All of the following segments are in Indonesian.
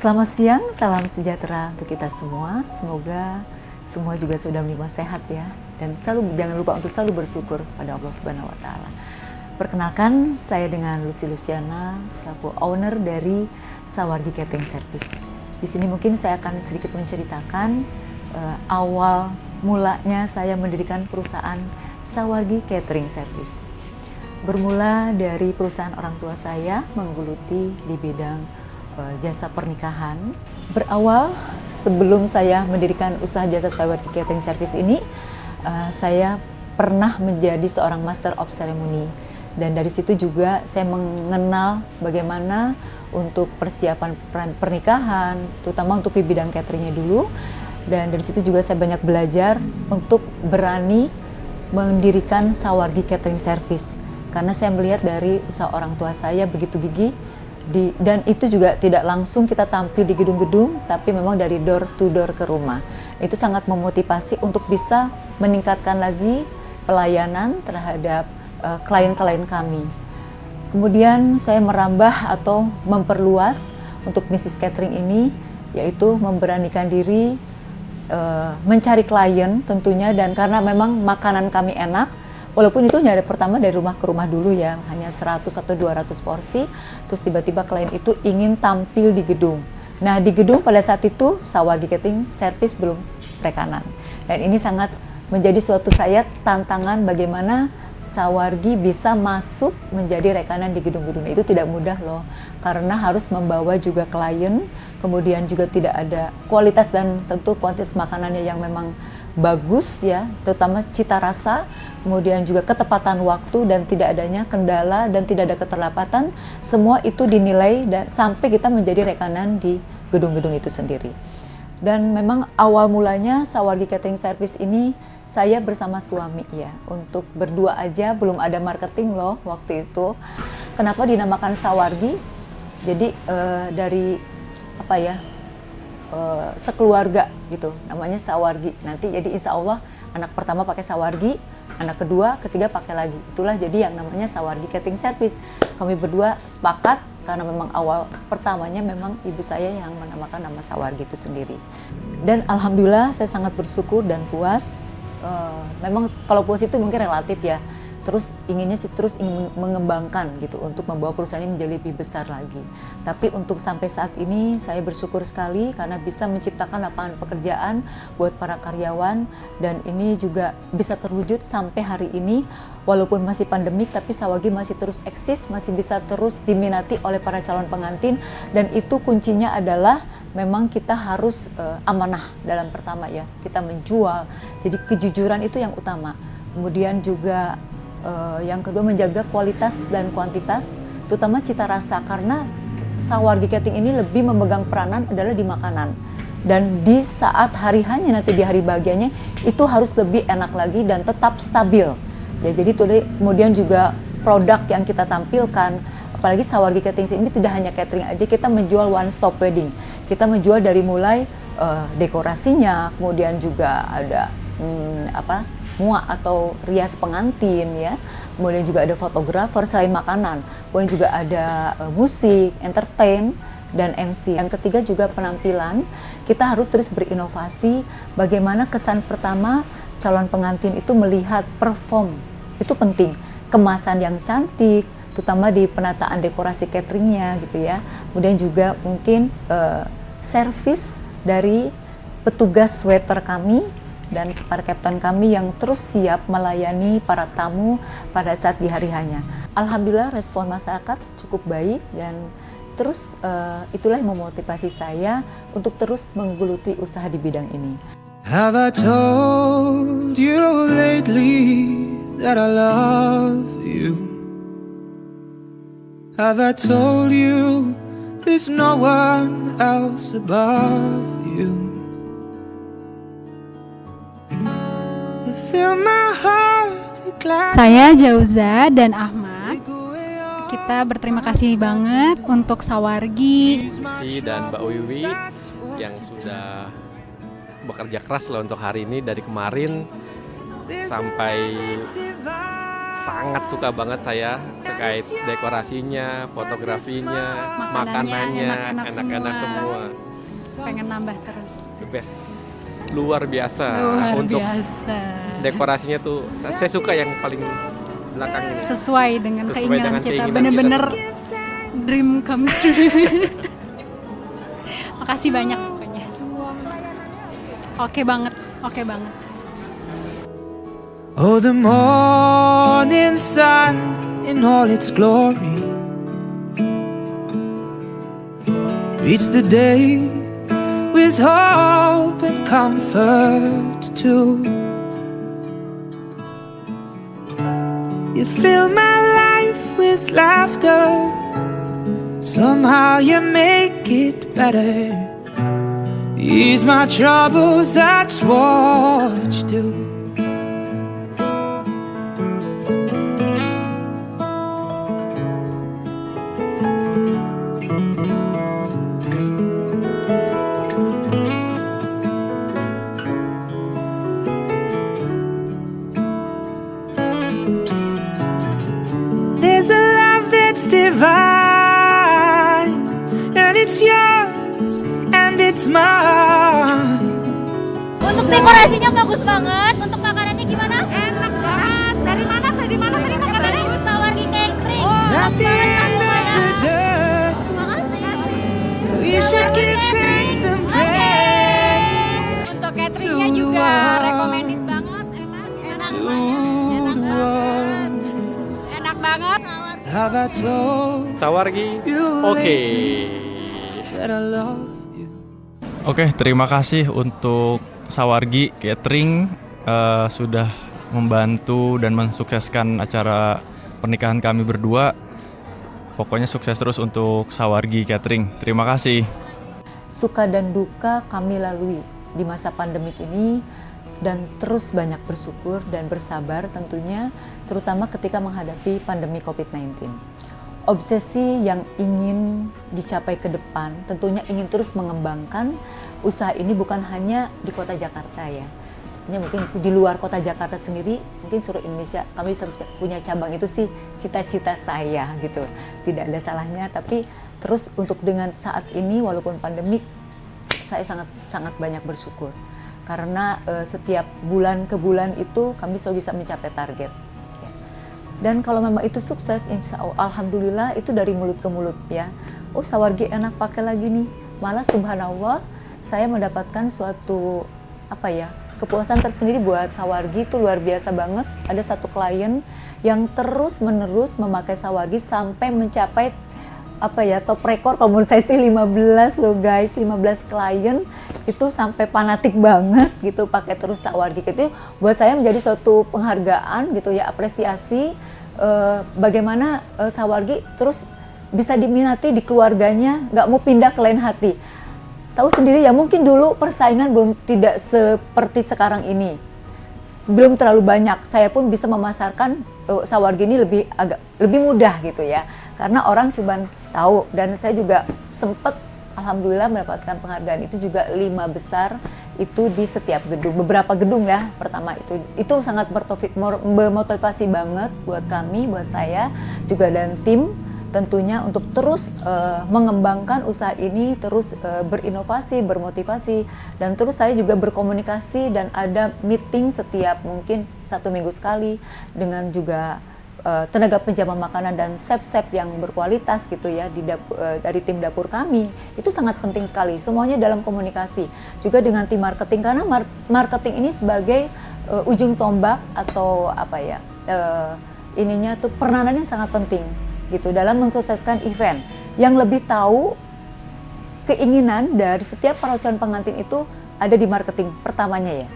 Selamat siang, salam sejahtera untuk kita semua. Semoga semua juga sudah menerima sehat ya. Dan jangan lupa untuk selalu bersyukur pada Allah Subhanahu wa Ta'ala. Perkenalkan, saya dengan Lucy Luciana, selaku owner dari Sawargi Catering Service. Di sini mungkin saya akan sedikit menceritakan awal mulanya saya mendirikan perusahaan Sawargi Catering Service. Bermula dari perusahaan orang tua saya menggeluti di bidang jasa pernikahan. Berawal sebelum saya mendirikan usaha jasa Sawargi Catering Service ini, saya pernah menjadi seorang Master of Ceremony. Dan dari situ juga saya mengenal bagaimana untuk persiapan pernikahan, terutama untuk di bidang cateringnya dulu. Dan dari situ juga saya banyak belajar untuk berani mendirikan Sawargi Catering Service. Karena saya melihat dari usaha orang tua saya begitu gigih, dan itu juga tidak langsung kita tampil di gedung-gedung, tapi memang dari door to door ke rumah. Itu sangat memotivasi untuk bisa meningkatkan lagi pelayanan terhadap klien-klien kami. Kemudian saya merambah atau memperluas untuk bisnis catering ini, yaitu memberanikan diri mencari klien tentunya, dan karena memang makanan kami enak, walaupun itu hanya pertama dari rumah ke rumah dulu ya, hanya 100 atau 200 porsi, terus tiba-tiba klien itu ingin tampil di gedung. Nah di gedung pada saat itu Sawargi Catering Service belum rekanan, dan ini sangat menjadi suatu tantangan bagaimana Sawargi bisa masuk menjadi rekanan di gedung-gedung. Itu tidak mudah loh, karena harus membawa juga klien, kemudian juga tidak ada kualitas dan tentu kuantitas makanannya yang memang bagus ya, terutama cita rasa, kemudian juga ketepatan waktu dan tidak adanya kendala dan tidak ada keterlambatan. Semua itu dinilai dan sampai kita menjadi rekanan di gedung-gedung itu sendiri. Dan memang awal mulanya Sawargi Catering Service ini saya bersama suami ya, untuk berdua aja, belum ada marketing loh waktu itu. Kenapa dinamakan Sawargi? Jadi dari apa ya, sekeluarga gitu, namanya Sawargi. Nanti jadi insya Allah anak pertama pakai Sawargi, anak kedua, ketiga pakai lagi. Itulah jadi yang namanya Sawargi Catering Service. Kami berdua sepakat karena memang awal pertamanya memang ibu saya yang menamakan nama Sawargi itu sendiri. Dan alhamdulillah saya sangat bersyukur dan puas. Memang kalau puas itu mungkin relatif ya. Terus inginnya sih terus ingin mengembangkan gitu untuk membawa perusahaan ini menjadi lebih besar lagi. Tapi untuk sampai saat ini saya bersyukur sekali karena bisa menciptakan lapangan pekerjaan buat para karyawan, dan ini juga bisa terwujud sampai hari ini. Walaupun masih pandemik, tapi Sawargi masih terus eksis, masih bisa terus diminati oleh para calon pengantin, dan itu kuncinya adalah memang kita harus amanah dalam pertama ya, kita menjual. Jadi kejujuran itu yang utama. Kemudian juga yang kedua menjaga kualitas dan kuantitas, terutama cita rasa, karena Sawargi Catering ini lebih memegang peranan adalah di makanan. Dan di saat hari hanya nanti di hari bahagianya itu harus lebih enak lagi dan tetap stabil. Ya, jadi kemudian juga produk yang kita tampilkan, apalagi Sawargi Catering ini tidak hanya catering aja, kita menjual one stop wedding. Kita menjual dari mulai dekorasinya, kemudian juga ada muak atau rias pengantin ya, kemudian juga ada fotografer selain makanan, kemudian juga ada musik, entertain, dan MC. Yang ketiga juga penampilan, kita harus terus berinovasi. Bagaimana kesan pertama calon pengantin itu melihat perform, itu penting. Kemasan yang cantik, terutama di penataan dekorasi cateringnya gitu ya. Kemudian juga mungkin servis dari petugas waiter kami dan para kapten kami yang terus siap melayani para tamu pada saat di hari hanya. Alhamdulillah respon masyarakat cukup baik, dan terus itulah yang memotivasi saya untuk terus menggeluti usaha di bidang ini. Have I told you lately that I love you? Have I told you there's no one else above you? Saya Jauza dan Ahmad. Kita berterima kasih banget untuk Sawargi dan Mbak Wiwi yang sudah bekerja keras loh untuk hari ini, dari kemarin sampai sangat suka banget saya terkait dekorasinya, fotografinya, Makanannya makanannya, enak-enak enak-enak semua. Pengen nambah terus. The best. Luar biasa. Luar Untuk biasa. dekorasinya tuh saya suka yang paling belakang ini. Sesuai dengan Sesuai keinginan dengan kita. keinginan Bener-bener kita dream come true. Makasih banyak pokoknya. Oke banget, oke banget. Oh, the morning sun in all its glory greets the day with hope and comfort too. You fill my life with laughter, somehow you make it better. Ease my troubles, that's what you do. There's a love that's divine, and it's yours, and it's mine. Untuk dekorasinya bagus banget, untuk makanannya gimana? Enak banget. Dari mana tadi makanannya? Sawargi catering. At the end of the day, we should give thanks and praise Untuk cateringnya juga recommended banget, Enak to banget. the world. enak banget. Have I told Sawargi, you oke. that I love you? Oke, terima kasih untuk Sawargi Catering sudah membantu dan mensukseskan acara pernikahan kami berdua. Pokoknya sukses terus untuk Sawargi Catering. Terima kasih. Suka dan duka kami lalui di masa pandemik ini dan terus banyak bersyukur dan bersabar tentunya, terutama ketika menghadapi pandemi COVID-19. Obsesi yang ingin dicapai ke depan tentunya ingin terus mengembangkan usaha ini bukan hanya di kota Jakarta ya. Tentunya mungkin di luar kota Jakarta sendiri, mungkin seluruh Indonesia kami bisa punya cabang, itu sih cita-cita saya gitu. Tidak ada salahnya, tapi terus untuk dengan saat ini walaupun pandemik, saya sangat banyak bersyukur. Karena setiap bulan ke bulan itu kami selalu bisa mencapai target. Ya. Dan kalau memang itu sukses, insya Allah, alhamdulillah itu dari mulut ke mulut ya. Oh, Sawargi enak pakai lagi nih. Malah subhanallah saya mendapatkan suatu kepuasan tersendiri buat Sawargi, itu luar biasa banget. Ada satu klien yang terus menerus memakai Sawargi sampai mencapai top rekor kalau menurut saya sih 15 loh guys, 15 klien itu sampai fanatik banget gitu pakai terus Sawargi. Itu buat saya menjadi suatu penghargaan gitu ya, apresiasi bagaimana Sawargi terus bisa diminati di keluarganya, nggak mau pindah ke lain hati. Tahu sendiri ya, mungkin dulu persaingan belum tidak seperti sekarang ini, belum terlalu banyak. Saya pun bisa memasarkan Sawargi ini lebih mudah gitu ya, karena orang cuma tahu. Dan saya juga sempat alhamdulillah mendapatkan penghargaan itu juga 5 besar itu di setiap gedung, beberapa gedung ya. Pertama itu sangat memotivasi banget buat kami, buat saya juga dan tim tentunya untuk terus mengembangkan usaha ini, terus berinovasi, bermotivasi, dan terus saya juga berkomunikasi dan ada meeting setiap mungkin 1 minggu sekali dengan juga tenaga penjaga makanan dan chef-chef yang berkualitas gitu ya dari tim dapur kami. Itu sangat penting sekali, semuanya dalam komunikasi juga dengan tim marketing, karena marketing ini sebagai ujung tombak atau ininya tuh peranannya sangat penting gitu dalam mensukseskan event. Yang lebih tahu keinginan dari setiap para calon pengantin itu ada di marketing pertamanya ya.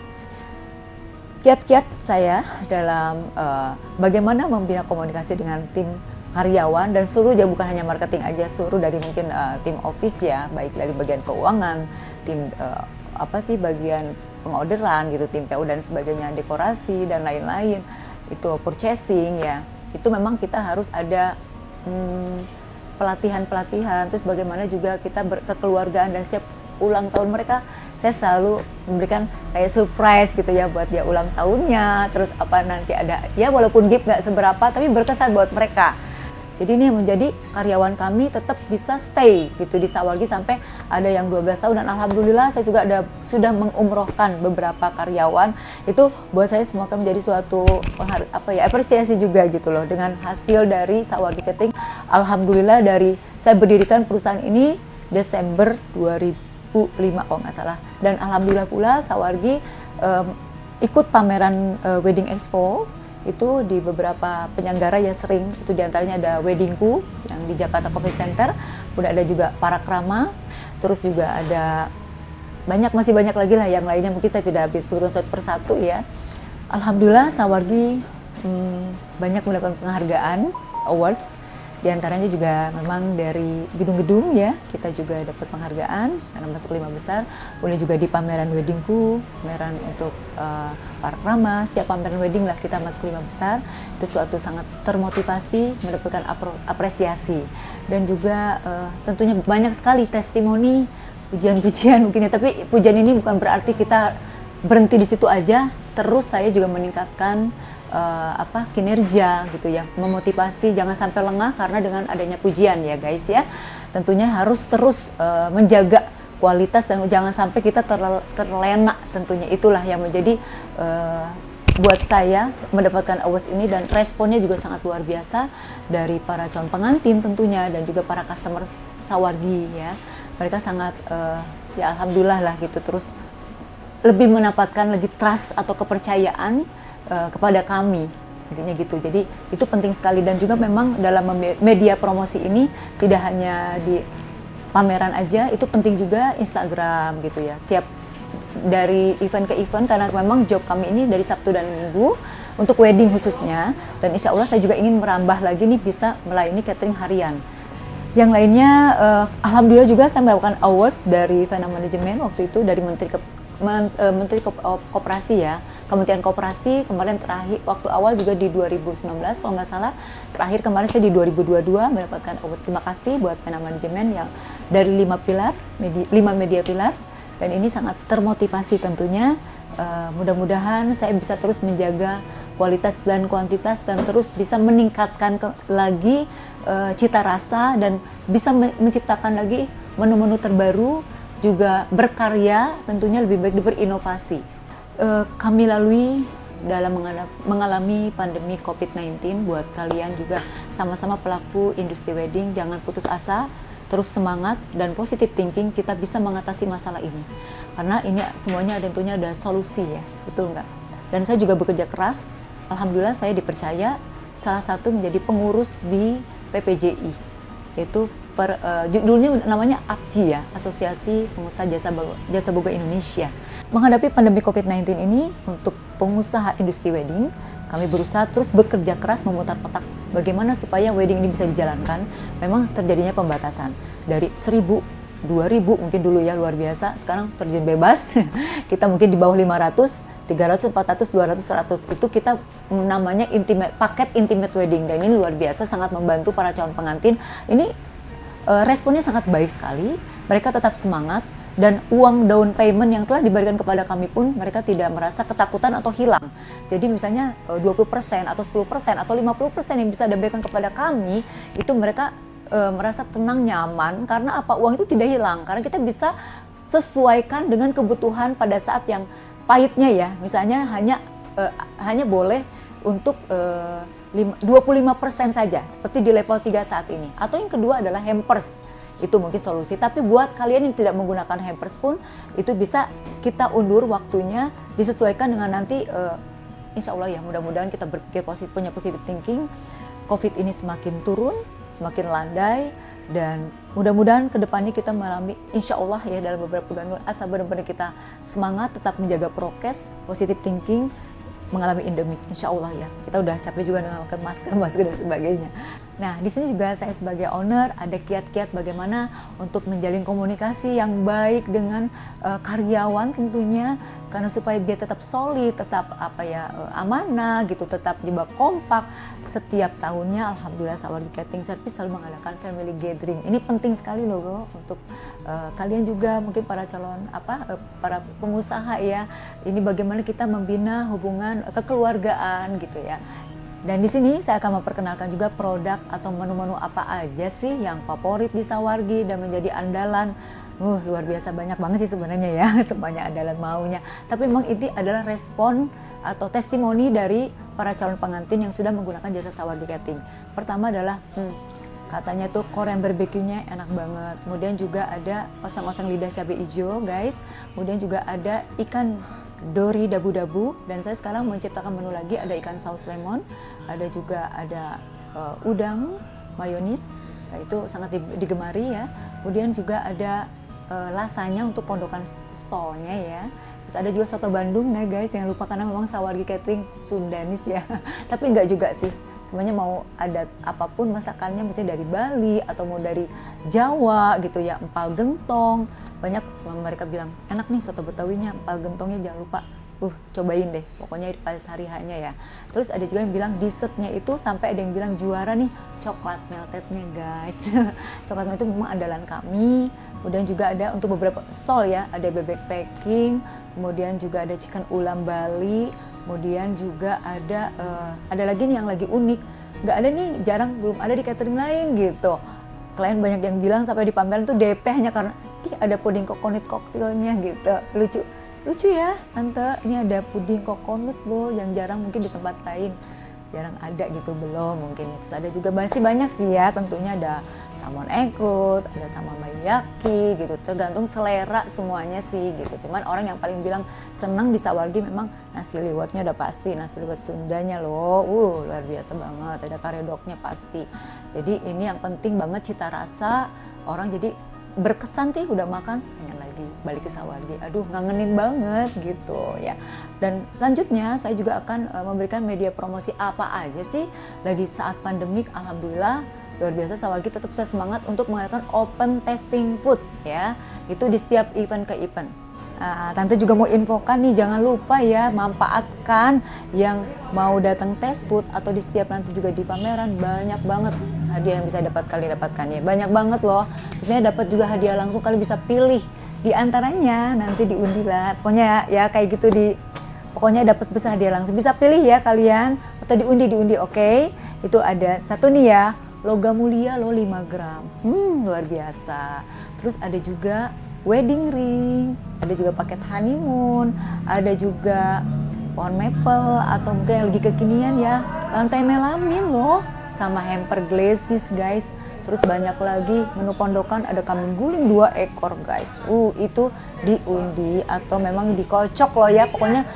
Kiat-kiat saya dalam bagaimana membina komunikasi dengan tim karyawan dan seluruh, ya bukan hanya marketing aja, seluruh dari mungkin tim office ya, baik dari bagian keuangan, tim bagian pengorderan gitu, tim PU dan sebagainya, dekorasi dan lain-lain, itu purchasing ya. Itu memang kita harus ada pelatihan, terus bagaimana juga kita kekeluargaan, dan setiap ulang tahun mereka saya selalu memberikan kayak surprise gitu ya buat dia ulang tahunnya, terus nanti ada ya walaupun gift nggak seberapa tapi berkesan buat mereka. Jadi ini yang menjadi karyawan kami tetap bisa stay gitu di Sawargi sampai ada yang 12 tahun, dan alhamdulillah saya juga sudah mengumrohkan beberapa karyawan. Itu buat saya semoga menjadi suatu apresiasi juga gitu loh dengan hasil dari Sawargi Catering. Alhamdulillah dari saya berdirikan perusahaan ini Desember 2005 kalau nggak salah, dan alhamdulillah pula Sawargi ikut pameran Wedding Expo itu di beberapa penyelenggara ya sering, itu diantaranya ada Weddingku yang di Jakarta Coffee Center, kemudian ada juga Parakrama, terus juga ada masih banyak lagi lah yang lainnya, mungkin saya tidak sebutkan satu persatu ya. Alhamdulillah Sawargi banyak mendapatkan penghargaan, awards. Di antaranya juga memang dari gedung-gedung ya, kita juga dapat penghargaan karena masuk 5 besar. Kemudian juga di pameran Weddingku, pameran untuk Parakrama, setiap pameran wedding lah kita masuk 5 besar. Itu suatu sangat termotivasi, mendapatkan apresiasi. Dan juga tentunya banyak sekali testimoni, pujian-pujian mungkin ya, tapi pujian ini bukan berarti kita berhenti di situ aja. Terus saya juga meningkatkan kinerja gitu ya, memotivasi jangan sampai lengah karena dengan adanya pujian ya guys ya, tentunya harus terus menjaga kualitas dan jangan sampai kita terlena, tentunya itulah yang menjadi buat saya mendapatkan awards ini, dan responnya juga sangat luar biasa dari para calon pengantin tentunya dan juga para customer Sawargi ya, mereka sangat ya alhamdulillah lah gitu, terus lebih mendapatkan lagi trust atau kepercayaan kepada kami, intinya gitu. Jadi itu penting sekali, dan juga memang dalam media promosi ini tidak hanya di pameran aja, itu penting juga Instagram gitu ya, tiap dari event ke event, karena memang job kami ini dari Sabtu dan Minggu untuk wedding khususnya, dan insya Allah saya juga ingin merambah lagi nih bisa melayani catering harian. Yang lainnya alhamdulillah juga saya mendapatkan award dari Vena Manajemen waktu itu dari Menteri Koperasi ya, Kementerian Koperasi kemarin terakhir, waktu awal juga di 2019 kalau nggak salah, terakhir kemarin saya di 2022 mendapatkan award. Terima kasih buat Vena Manajemen yang dari 5 media pilar, dan ini sangat termotivasi tentunya. Mudah-mudahan saya bisa terus menjaga kualitas dan kuantitas dan terus bisa meningkatkan lagi cita rasa dan bisa menciptakan lagi menu-menu terbaru, juga berkarya, tentunya lebih baik berinovasi. Kami lalui dalam mengalami pandemi COVID-19, buat kalian juga sama-sama pelaku industri wedding, jangan putus asa, terus semangat dan positive thinking, kita bisa mengatasi masalah ini. Karena ini semuanya tentunya ada solusi ya, betul nggak? Dan saya juga bekerja keras, alhamdulillah saya dipercaya salah satu menjadi pengurus di PPJI, yaitu judulnya namanya APJI ya, Asosiasi Pengusaha Jasa Boga Indonesia. Menghadapi pandemi COVID-19 ini, untuk pengusaha industri wedding, kami berusaha terus bekerja keras memutar otak bagaimana supaya wedding ini bisa dijalankan. Memang terjadinya pembatasan dari 1.000, 2.000 mungkin dulu ya, luar biasa. Sekarang terjun bebas, kita mungkin di bawah 500, 300, 400, 200, 100. Itu kita namanya paket intimate wedding, dan ini luar biasa, sangat membantu para calon pengantin. Ini responnya sangat baik sekali, mereka tetap semangat, dan uang down payment yang telah diberikan kepada kami pun mereka tidak merasa ketakutan atau hilang. Jadi misalnya 20% atau 10% atau 50% yang bisa diberikan kepada kami, itu mereka merasa tenang, nyaman, karena apa? Uang itu tidak hilang, karena kita bisa sesuaikan dengan kebutuhan pada saat yang pahitnya ya, misalnya hanya boleh untuk 25% saja, seperti di level 3 saat ini. Atau yang kedua adalah hampers, itu mungkin solusi. Tapi buat kalian yang tidak menggunakan hampers pun, itu bisa kita undur waktunya, disesuaikan dengan nanti, insya Allah ya, mudah-mudahan kita berpikir positif, punya positive thinking. Covid ini semakin turun, semakin landai, dan mudah-mudahan kedepannya kita mengalami, insya Allah ya, dalam beberapa bulan, asal benar-benar kita semangat, tetap menjaga prokes, positive thinking, mengalami endemik, insya Allah ya. Kita udah capek juga dengan masker dan sebagainya. Nah, di sini juga saya sebagai owner ada kiat-kiat bagaimana untuk menjalin komunikasi yang baik dengan karyawan tentunya, karena supaya biar tetap solid, tetap amanah gitu, tetap juga kompak. Setiap tahunnya alhamdulillah Sawargi Catering Service selalu mengadakan family gathering. Ini penting sekali loh untuk kalian juga, mungkin para calon para pengusaha ya. Ini bagaimana kita membina hubungan kekeluargaan gitu ya. Dan di sini saya akan memperkenalkan juga produk atau menu-menu apa aja sih yang favorit di Sawargi dan menjadi andalan. Luar biasa banyak banget sih sebenarnya ya, semuanya andalan maunya. Tapi memang ini adalah respon atau testimoni dari para calon pengantin yang sudah menggunakan jasa Sawargi Catering. Pertama adalah katanya tuh Korean barbecue-nya enak banget. Kemudian juga ada oseng-oseng lidah cabai hijau, guys. Kemudian juga ada ikan dori dabu-dabu, dan saya sekarang menciptakan menu lagi, ada ikan saus lemon, ada juga ada udang mayonis. Nah, itu sangat digemari ya. Kemudian juga ada lasanya untuk pondokan stolnya ya. Terus ada juga soto Bandung, nah guys, jangan lupa karena memang Sawargi Catering Sundanis ya. Tapi enggak juga sih. Semuanya mau ada apapun masakannya, misalnya dari Bali atau mau dari Jawa gitu ya, empal gentong. Banyak mereka bilang, enak nih soto Betawinya, empal gentongnya jangan lupa. Cobain deh, pokoknya pas hari hanya ya. Terus ada juga yang bilang dessertnya itu sampai ada yang bilang juara nih, coklat meltednya guys. Coklat melted itu memang andalan kami. Kemudian juga ada untuk beberapa stall ya, ada bebek packing, kemudian juga ada chicken ulam Bali, kemudian juga ada lagi nih yang lagi unik, nggak ada nih, jarang, belum ada di catering lain gitu. Klien banyak yang bilang sampai di pameran tuh DP hanya karena ada puding kokonut koktailnya gitu. Lucu ya tante, ini ada puding kokonut loh yang jarang mungkin di tempat lain, jarang ada gitu, belum mungkin. Terus ada juga masih banyak sih ya, tentunya ada salmon eggroot, ada salmon mayaki gitu, tergantung selera semuanya sih gitu. Cuman orang yang paling bilang senang di Sawargi memang nasi liwetnya udah pasti, nasi liwet Sundanya loh, luar biasa banget, ada karedoknya pasti. Jadi ini yang penting banget, cita rasa orang jadi berkesan sih, udah makan pengen lagi balik ke Sawargi, aduh ngangenin banget gitu ya. Dan selanjutnya saya juga akan memberikan media promosi apa aja sih lagi saat pandemik. Alhamdulillah luar biasa, Sawargi tetap bisa semangat untuk mengadakan open tasting food ya, itu di setiap event ke event. Tante juga mau infokan nih, jangan lupa ya, manfaatkan yang mau datang test food atau di setiap nanti juga di pameran, banyak banget hadiah yang bisa kalian dapatkan ya, banyak banget loh. Maksudnya dapat juga hadiah langsung, kalian bisa pilih di antaranya, nanti diundi lah, pokoknya ya kayak gitu, pokoknya dapat bisa hadiah langsung, bisa pilih ya kalian atau diundi, oke. Itu ada satu nih ya, logam mulia loh 5 gram, luar biasa. Terus ada juga wedding ring, ada juga paket honeymoon, ada juga pohon maple atau mungkin yang lagi kekinian ya, lantai melamin loh, sama hamper glazes guys. Terus banyak lagi menu pondokan, ada kambing guling 2 ekor guys. Itu diundi atau memang dikocok loh ya, pokoknya.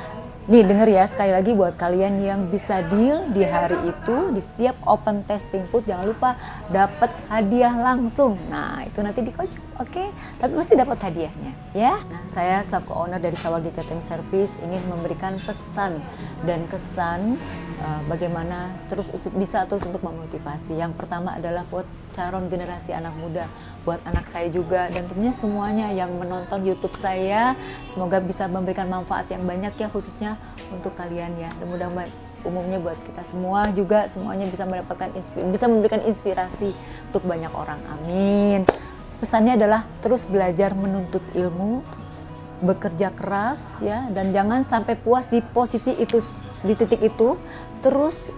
Nih denger ya, sekali lagi buat kalian yang bisa deal di hari itu, di setiap open tasting food jangan lupa dapat hadiah langsung. Nah itu nanti dikocok, oke? Tapi pasti dapat hadiahnya ya. Nah, saya selaku owner dari Sawargi Catering Service ingin memberikan pesan dan kesan bagaimana bisa terus untuk memotivasi. Yang pertama adalah buat calon generasi anak muda, buat anak saya juga, dan tentunya semuanya yang menonton YouTube saya, semoga bisa memberikan manfaat yang banyak ya, khususnya untuk kalian ya. Dan mudah-mudahan umumnya buat kita semua juga, semuanya bisa memberikan inspirasi untuk banyak orang. Amin. Pesannya adalah terus belajar menuntut ilmu, bekerja keras ya, dan jangan sampai puas di titik itu, terus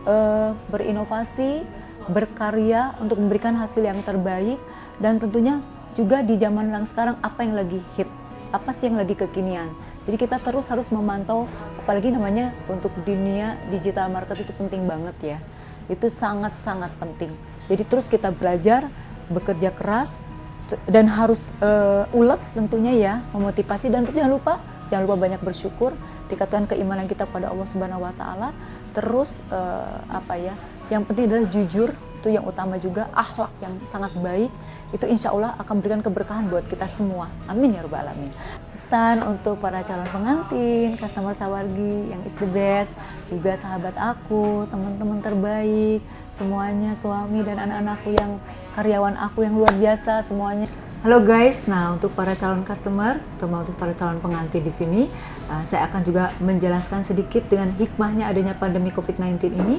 berinovasi, berkarya untuk memberikan hasil yang terbaik. Dan tentunya juga di zaman yang sekarang apa yang lagi hit, apa sih yang lagi kekinian. Jadi kita terus harus memantau, apalagi namanya untuk dunia digital market itu penting banget ya, itu sangat-sangat penting. Jadi terus kita belajar, bekerja keras, dan harus ulet tentunya ya, memotivasi. Dan jangan lupa banyak bersyukur, tingkatkan keimanan kita pada Allah Subhanahu wa Ta'ala. Terus yang penting adalah jujur, itu yang utama juga. Akhlak yang sangat baik, itu insya Allah akan memberikan keberkahan buat kita semua. Amin ya rabbal alamin. Pesan untuk para calon pengantin, customer Sawargi yang is the best, juga sahabat aku, teman-teman terbaik, semuanya, suami dan anak-anakku, yang karyawan aku yang luar biasa semuanya. Halo guys, nah untuk para calon customer, terutama untuk para calon pengantin di sini, saya akan juga menjelaskan sedikit dengan hikmahnya adanya pandemi COVID-19 ini.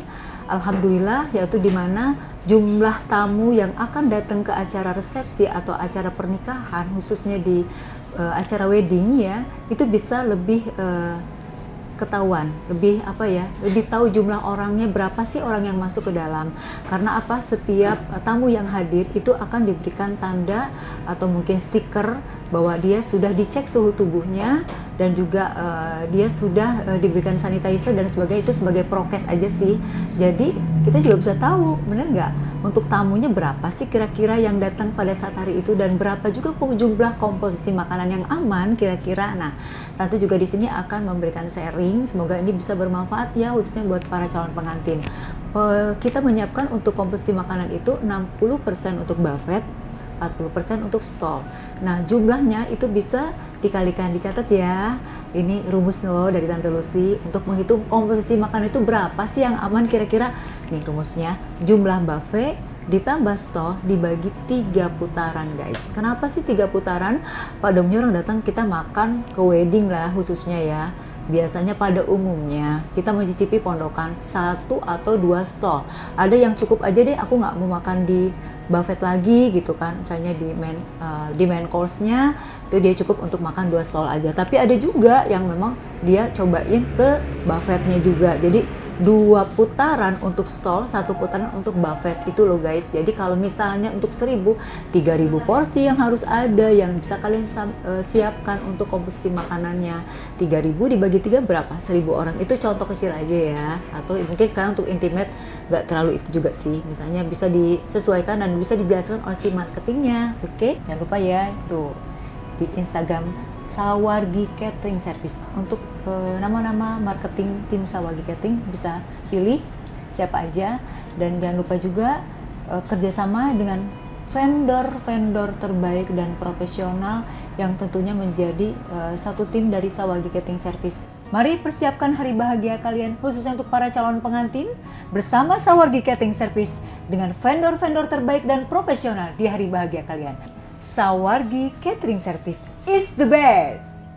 Alhamdulillah, yaitu di mana jumlah tamu yang akan datang ke acara resepsi atau acara pernikahan, khususnya di acara wedding ya, itu bisa lebih ketahuan, lebih lebih tahu jumlah orangnya, berapa sih orang yang masuk ke dalam. Karena apa? Setiap tamu yang hadir itu akan diberikan tanda atau mungkin stiker bahwa dia sudah dicek suhu tubuhnya dan juga dia sudah diberikan sanitizer dan sebagainya. Itu sebagai prokes aja sih. Jadi kita juga bisa tahu, bener nggak? Untuk tamunya berapa sih kira-kira yang datang pada saat hari itu dan berapa juga jumlah komposisi makanan yang aman kira-kira. Nah, Tante juga di sini akan memberikan sharing, semoga ini bisa bermanfaat ya khususnya buat para calon pengantin. Kita menyiapkan untuk komposisi makanan itu 60% untuk buffet, 40% untuk stall. Nah, jumlahnya itu bisa dikalikan, dicatat ya. Ini rumus loh dari Tante Lucy untuk menghitung komposisi makanan itu berapa sih yang aman kira-kira. Nih rumusnya, jumlah buffet ditambah stall dibagi 3 putaran guys. Kenapa sih 3 putaran? Pada umumnya orang datang kita makan ke wedding lah khususnya ya. Biasanya pada umumnya kita mencicipi pondokan 1 atau 2 stall. Ada yang cukup aja deh, aku nggak mau makan di buffet lagi gitu kan, misalnya di main course-nya itu dia cukup untuk makan 2 stall aja. Tapi ada juga yang memang dia cobain ke buffetnya juga. Jadi 2 putaran untuk stall, 1 putaran untuk buffet itu loh guys. Jadi kalau misalnya untuk 1000, 3000 porsi yang harus ada yang bisa kalian siapkan untuk komposisi makanannya. 3000 dibagi 3 berapa? 1000 orang. Itu contoh kecil aja ya. Atau mungkin sekarang untuk intimate nggak terlalu itu juga sih. Misalnya bisa disesuaikan dan bisa dijelaskan oleh tim marketingnya. Oke, jangan lupa ya tuh di Instagram Sawargi Catering Service. Untuk nama-nama marketing tim Sawargi Catering bisa pilih siapa aja, dan jangan lupa juga kerjasama dengan vendor-vendor terbaik dan profesional yang tentunya menjadi satu tim dari Sawargi Catering Service. Mari persiapkan hari bahagia kalian khususnya untuk para calon pengantin bersama Sawargi Catering Service dengan vendor-vendor terbaik dan profesional di hari bahagia kalian. Sawargi Catering Service is the best.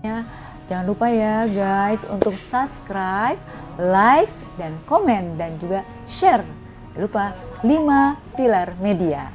Ya, jangan lupa ya guys untuk subscribe, like, dan komen dan juga share. Jangan lupa 5 pilar media.